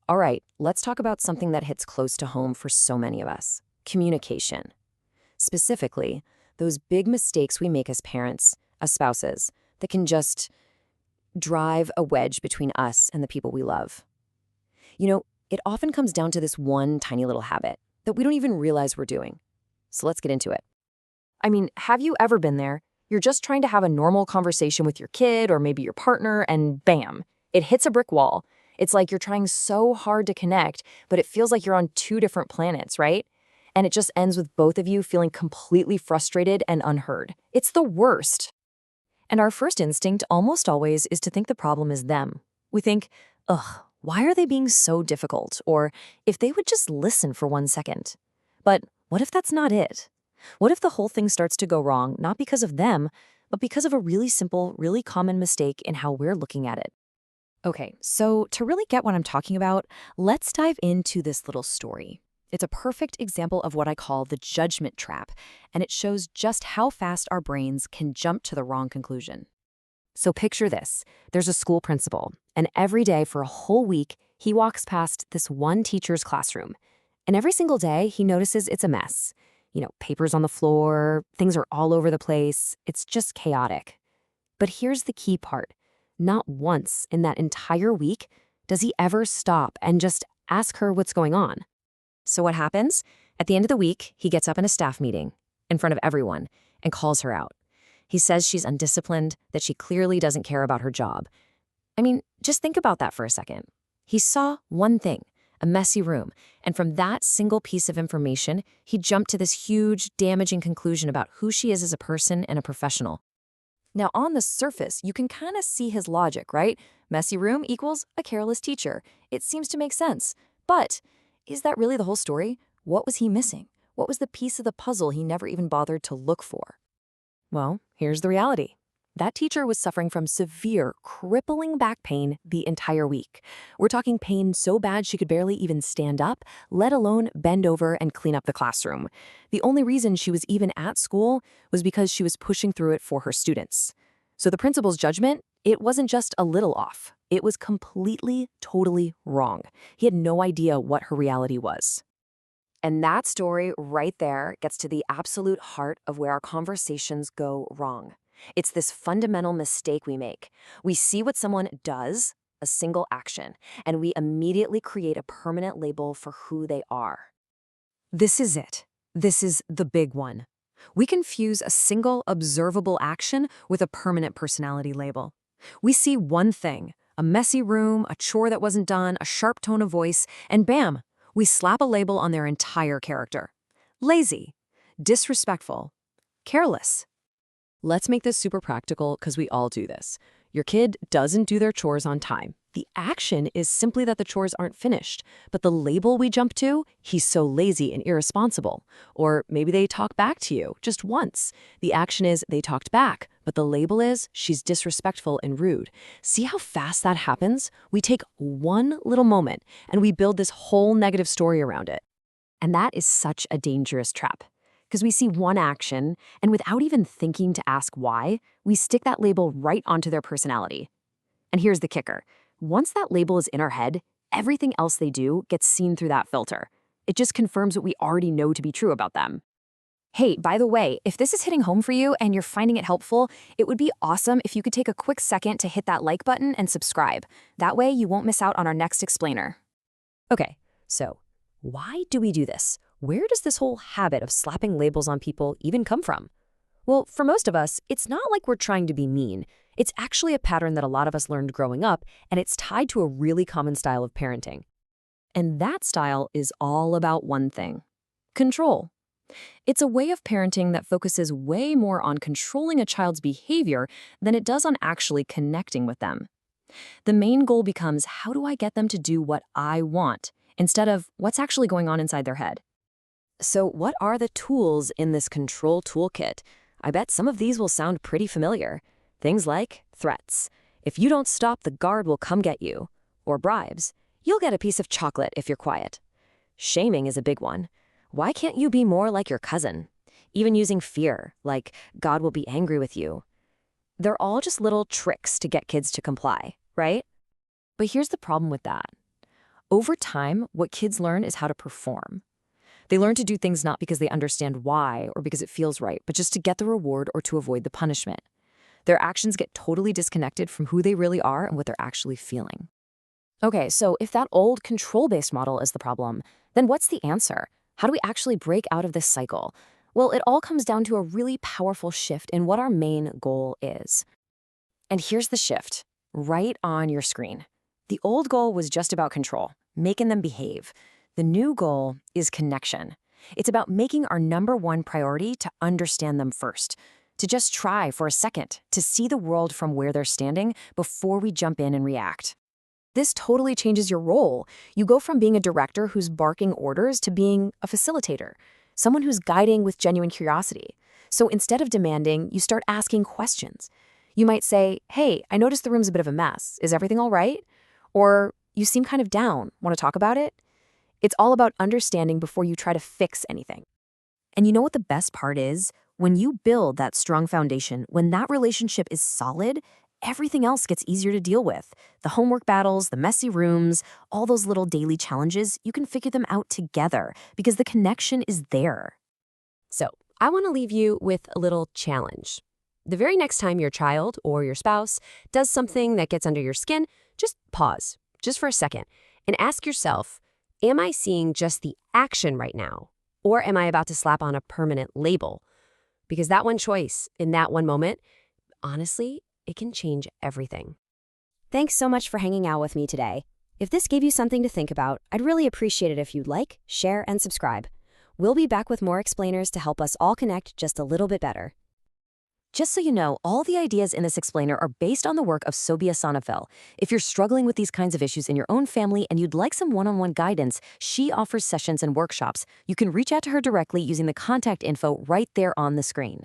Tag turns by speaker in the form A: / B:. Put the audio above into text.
A: All right, let's talk about something that hits close to home for so many of us: communication. Specifically, those big mistakes we make as parents, as spouses, that can just drive a wedge between us and the people we love. It often comes down to this one tiny little habit that we don't even realize we're doing. So let's get into it. I mean, have you ever been there? You're just trying to have a normal conversation with your kid or maybe your partner, and bam, it hits a brick wall. It's like you're trying so hard to connect, but it feels like you're on two different planets, right? And it just ends with both of you feeling completely frustrated and unheard. It's the worst. And our first instinct almost always is to think the problem is them. We think, ugh, why are they being so difficult? Or if they would just listen for 1 second. But what if that's not it? What if the whole thing starts to go wrong, not because of them, but because of a really simple, really common mistake in how we're looking at it? Okay, so to really get what I'm talking about, let's dive into this little story. It's a perfect example of what I call the judgment trap, and it shows just how fast our brains can jump to the wrong conclusion. So picture this. There's a school principal, and every day for a whole week, he walks past this one teacher's classroom. And every single day, he notices it's a mess. Papers on the floor, things are all over the place. It's just chaotic. But here's the key part. Not once in that entire week does he ever stop and just ask her what's going on. So what happens? At the end of the week, he gets up in a staff meeting in front of everyone and calls her out. He says she's undisciplined, that she clearly doesn't care about her job. I mean, just think about that for a second. He saw one thing, a messy room, and from that single piece of information, he jumped to this huge, damaging conclusion about who she is as a person and a professional. Now, on the surface, you can kind of see his logic, right? Messy room equals a careless teacher. It seems to make sense. But is that really the whole story? What was he missing? What was the piece of the puzzle he never even bothered to look for? Well, here's the reality. That teacher was suffering from severe, crippling back pain the entire week. We're talking pain so bad she could barely even stand up, let alone bend over and clean up the classroom. The only reason she was even at school was because she was pushing through it for her students. So the principal's judgment, it wasn't just a little off. It was completely, totally wrong. He had no idea what her reality was. And that story right there gets to the absolute heart of where our conversations go wrong. It's this fundamental mistake we make. We see what someone does, a single action, and we immediately create a permanent label for who they are. This is it. This is the big one. We confuse a single observable action with a permanent personality label. We see one thing, a messy room, a chore that wasn't done, a sharp tone of voice, and bam, we slap a label on their entire character. Lazy, disrespectful, careless. Let's make this super practical because we all do this. Your kid doesn't do their chores on time. The action is simply that the chores aren't finished, but the label we jump to, he's so lazy and irresponsible. Or maybe they talk back to you just once. The action is they talked back, but the label is she's disrespectful and rude. See how fast that happens? We take one little moment and we build this whole negative story around it. And that is such a dangerous trap. Because we see one action, and without even thinking to ask why, we stick that label right onto their personality. And here's the kicker. Once that label is in our head, everything else they do gets seen through that filter. It just confirms what we already know to be true about them. Hey, by the way, if this is hitting home for you and you're finding it helpful, it would be awesome if you could take a quick second to hit that like button and subscribe. That way you won't miss out on our next explainer. Okay, so why do we do this? Where does this whole habit of slapping labels on people even come from? Well, for most of us, it's not like we're trying to be mean. It's actually a pattern that a lot of us learned growing up, and it's tied to a really common style of parenting. And that style is all about one thing: control. It's a way of parenting that focuses way more on controlling a child's behavior than it does on actually connecting with them. The main goal becomes, how do I get them to do what I want, instead of what's actually going on inside their head? So what are the tools in this control toolkit? I bet some of these will sound pretty familiar. Things like threats. If you don't stop, the guard will come get you. Or bribes. You'll get a piece of chocolate if you're quiet. Shaming is a big one. Why can't you be more like your cousin? Even using fear, like God will be angry with you. They're all just little tricks to get kids to comply, right? But here's the problem with that. Over time, what kids learn is how to perform. They learn to do things not because they understand why or because it feels right, but just to get the reward or to avoid the punishment. Their actions get totally disconnected from who they really are and what they're actually feeling.
B: Okay, so if that old control-based model is the problem, then what's the answer? How do we actually break out of this cycle? Well, it all comes down to a really powerful shift in what our main goal is.
A: And here's the shift, right on your screen. The old goal was just about control, making them behave. The new goal is connection. It's about making our number one priority to understand them first, to just try for a second, to see the world from where they're standing before we jump in and react.
B: This totally changes your role. You go from being a director who's barking orders to being a facilitator, someone who's guiding with genuine curiosity. So instead of demanding, you start asking questions. You might say, "Hey, I noticed the room's a bit of a mess. Is everything all right?" Or, "You seem kind of down. Want to talk about it?" It's all about understanding before you try to fix anything.
A: And you know what the best part is? When you build that strong foundation, when that relationship is solid, everything else gets easier to deal with. The homework battles, the messy rooms, all those little daily challenges, you can figure them out together because the connection is there.
B: So, I want to leave you with a little challenge. The very next time your child or your spouse does something that gets under your skin, just pause, just for a second, and ask yourself, am I seeing just the action right now? Or am I about to slap on a permanent label? Because that one choice in that one moment, honestly, it can change everything. Thanks so much for hanging out with me today. If this gave you something to think about, I'd really appreciate it if you'd like, share, and subscribe. We'll be back with more explainers to help us all connect just a little bit better.
A: Just so you know, all the ideas in this explainer are based on the work of Sobia Sonnefeld. If you're struggling with these kinds of issues in your own family and you'd like some one-on-one guidance, she offers sessions and workshops. You can reach out to her directly using the contact info right there on the screen.